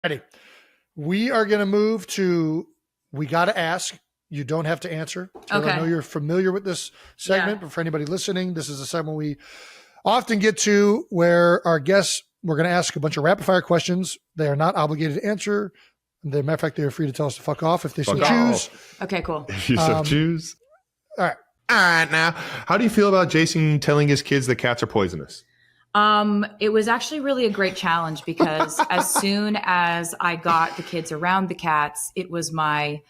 Ready. We are going to move to, we got to ask. You don't have to answer. Taylor, Okay. I know you're familiar with this segment, but for anybody listening, this is a segment we often get to where our guests, we're going to ask a bunch of rapid fire questions. They are not obligated to answer. As a matter of fact, they are free to tell us to fuck off if they so choose. Okay, cool. If you so choose. All right. All right. Now, how do you feel about Jason telling his kids that cats are poisonous? It was actually really a great challenge because as soon as I got the kids around the cats, it was my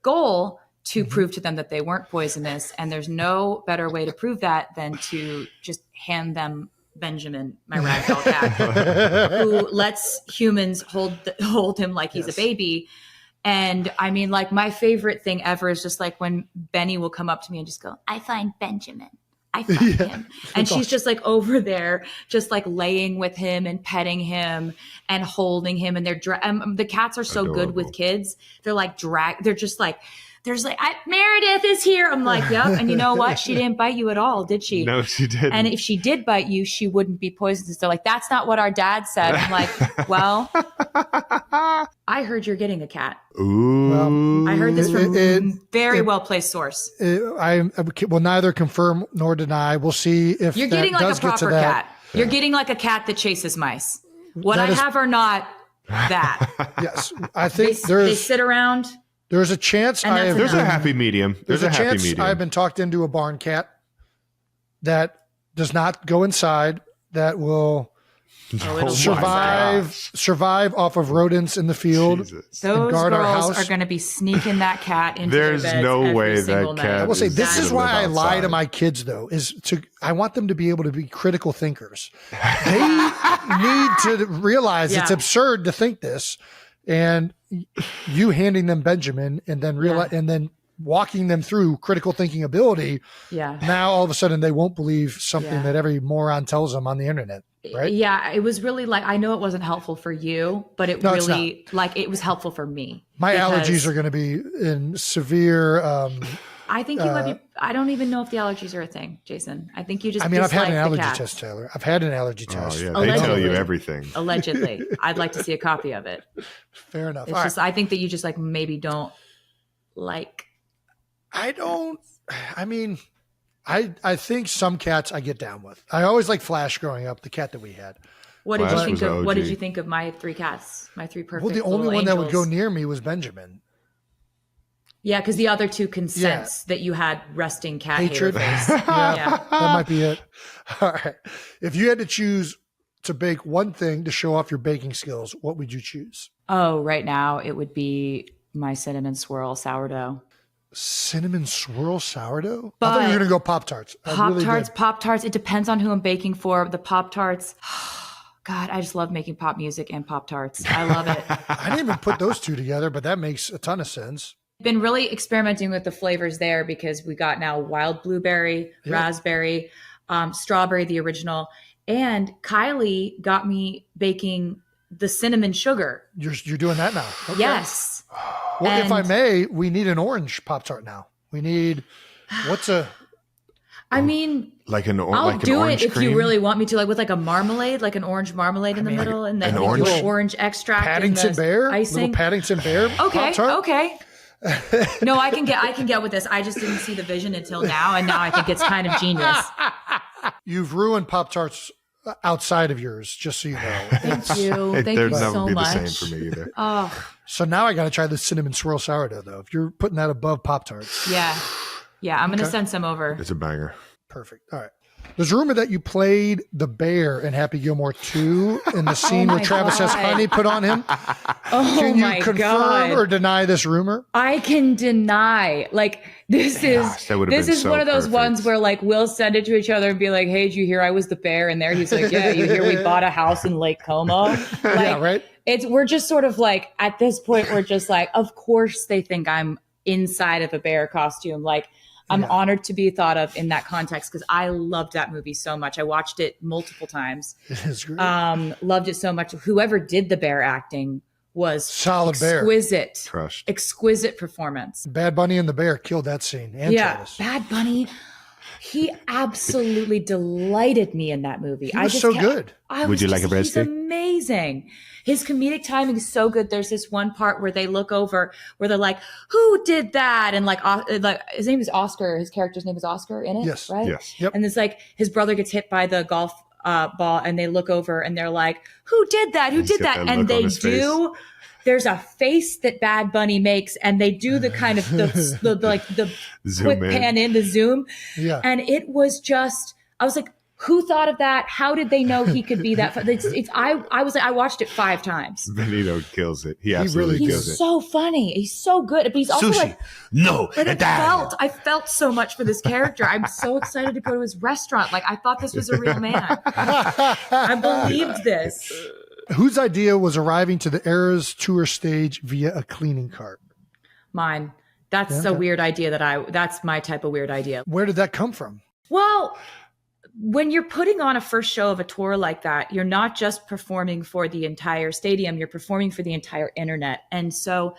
goal to prove to them that they weren't poisonous. And there's no better way to prove that than to just hand them Benjamin, my ragdoll cat, who lets humans hold him like he's a baby. And I mean, like, my favorite thing ever is just like when Benny will come up to me and just go, I find Benjamin. I find him. And she's just like over there, just like laying with him and petting him and holding him. And the cats are so good with kids. They're like they're just like, there's like, Meredith is here. I'm like, yep. And you know what? She didn't bite you at all, did she? No, she didn't. And if she did bite you, she wouldn't be poisonous. They're like, that's not what our dad said. I'm like, well, I heard you're getting a cat. Ooh. I heard this from a very well-placed source. I will neither confirm nor deny. We'll see if you're getting like a proper cat. You're getting like a cat that chases mice. What I have are not that. Yes. I think they sit around. There's a chance there's a happy medium. There's a happy chance medium. I've been talked into a barn cat that does not go inside, that will survive off of rodents in the field. Jesus. Those guard our girls house. are going to be sneaking that cat into There's their beds no every way that single night. cat I will say is this is gonna why I live lie to outside. my kids, though, I want them to be able to be critical thinkers. They need to realize it's absurd to think this, and you handing them Benjamin and then and then walking them through critical thinking ability. Yeah. Now all of a sudden they won't believe something that every moron tells them on the internet. Right. Yeah. It was really like, I know it wasn't helpful for you, but it was helpful for me. My allergies are going to be in severe. I think you might be, I don't even know if the allergies are a thing, Jason. I think you just, I've had an allergy test, Taylor. I've had an allergy test. Oh, yeah. They tell you everything. Allegedly. I'd like to see a copy of it. Fair enough. It's just, I think that you just like maybe don't like. I think some cats I get down with. I always liked Flash growing up, the cat that we had. What did you think of my three cats? My three perfect the only one angels? that would go near me was Benjamin. Yeah, because the other two can sense that you had resting cat hatred. Hair face. That might be it. All right. If you had to choose to bake one thing to show off your baking skills, what would you choose? Oh, right now it would be my cinnamon swirl sourdough. Cinnamon swirl sourdough? I thought you were going to go Pop-Tarts. Pop-Tarts. It depends on who I'm baking for. The Pop-Tarts. God, I just love making pop music and Pop-Tarts. I love it. I didn't even put those two together, but that makes a ton of sense. Been really experimenting with the flavors there because we got now wild blueberry, raspberry, strawberry, the original. And Kylie got me baking the cinnamon sugar. You're doing that now? Okay. Yes. Well, if I may, we need an orange Pop-Tart now. We need, I mean, I'll do it if you really want me to, like with like a marmalade, like an orange marmalade in the middle, and then orange extract. Paddington Bear, icing. Little Paddington Bear. Okay, Pop-Tart. okay. No, I can get with this. I just didn't see the vision until now, and now I think it's kind of genius. You've ruined Pop-Tarts outside of yours, just so you know. Thank you. Thank you so much. The same for me either. Oh. So now I got to try the cinnamon swirl sourdough, though. If you're putting that above Pop-Tarts. Yeah. I'm going to send some over. It's a banger. Perfect. All right. There's a rumor that you played the bear in Happy Gilmore 2 in the scene where Travis has honey put on him. Can you confirm or deny this rumor? I can deny. Like, this is one of those ones where like we'll send it to each other and be like, hey, did you hear I was the bear? And there he's like, yeah, you hear we bought a house in Lake Como? Like, yeah, right. We're just sort of like, at this point, we're just like, of course they think I'm inside of a bear costume. Like, I'm honored to be thought of in that context because I loved that movie so much. I watched it multiple times. It is great. Loved it so much. Whoever did the bear acting was solid. Exquisite. Crushed. Exquisite performance. Bad Bunny and the bear killed that scene. And Travis. Bad Bunny. He absolutely delighted me in that movie. He was so good. Would you like a bread He's steak? amazing. His comedic timing is so good. There's this one part where they look over, where they're like, "Who did that?" And like his name is Oscar. His character's name is Oscar in it, Yes. right? Yes. Yep. And it's like his brother gets hit by the golf ball, and they look over and they're like, "Who did that? Who He's did got that?" that And look on they his face. do. There's a face that Bad Bunny makes, and they do the kind of the Zoom quick in. pan in, the zoom. Yeah. And it was just, I was like, who thought of that? How did they know he could be that? I was like, I watched it 5 times. Benito kills it. He absolutely really kills He's it. so funny. He's so good. But he's also like, No. but I felt so much for this character. I'm so excited to go to his restaurant. Like, I thought this was a real man. I believed this. Whose idea was arriving to the Eras tour stage via a cleaning cart? Mine. That's a weird idea that's my type of weird idea. Where did that come from? Well, when you're putting on a first show of a tour like that, you're not just performing for the entire stadium, you're performing for the entire internet. And so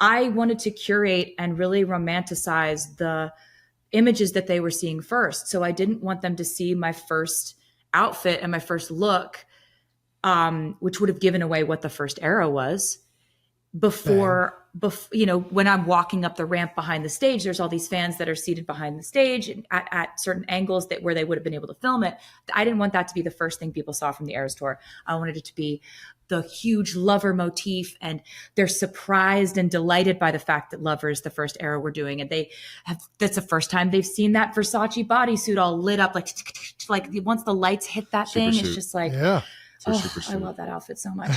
I wanted to curate and really romanticize the images that they were seeing first. So I didn't want them to see my first outfit and my first look, which would have given away what the first era was. Before, when I'm walking up the ramp behind the stage, there's all these fans that are seated behind the stage at certain angles where they would have been able to film it. I didn't want that to be the first thing people saw from the Eras tour. I wanted it to be the huge Lover motif, and they're surprised and delighted by the fact that Lover is the first era we're doing. And that's the first time they've seen that Versace bodysuit all lit up, like once the lights hit that thing, it's just like, Yeah. I love that outfit so much.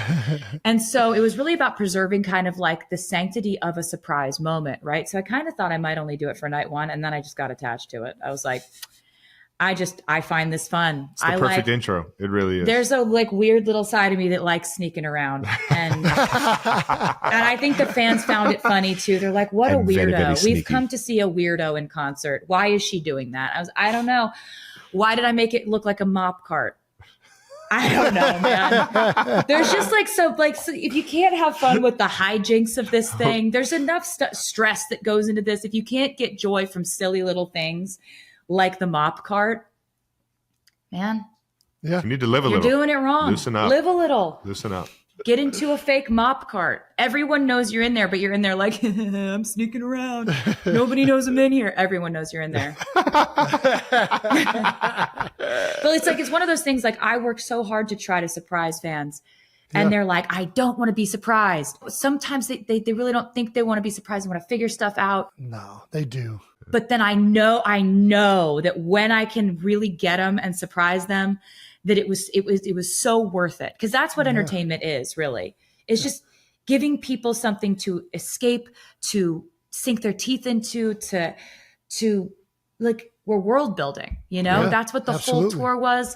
And so it was really about preserving kind of like the sanctity of a surprise moment, right? So I kind of thought I might only do it for night 1, and then I just got attached to it. I was like, I find this fun. It's the perfect intro. It really is. There's a like weird little side of me that likes sneaking around. And I think the fans found it funny too. They're like, what a And very, very weirdo. sneaky. We've come to see a weirdo in concert. Why is she doing that? I don't know. Why did I make it look like a mop cart? I don't know, man. There's just so if you can't have fun with the hijinks of this thing, there's enough stress that goes into this. If you can't get joy from silly little things like the mop cart, man, Yeah. You need to live a you're little. doing it wrong. Loosen up. Live a little. Loosen up. Get into a fake mop cart. Everyone knows you're in there, but you're in there like, I'm sneaking around. Nobody knows I'm in here. Everyone knows you're in there. But it's one of those things, like, I work so hard to try to surprise fans. And they're like, I don't want to be surprised. Sometimes they really don't think they want to be surprised. They want to figure stuff out. No, they do. But then I know that when I can really get them and surprise them, that it was so worth it. Because that's what entertainment is, really. It's just giving people something to escape, to sink their teeth into, to like, we're world building, Yeah, that's what the absolutely. whole tour was.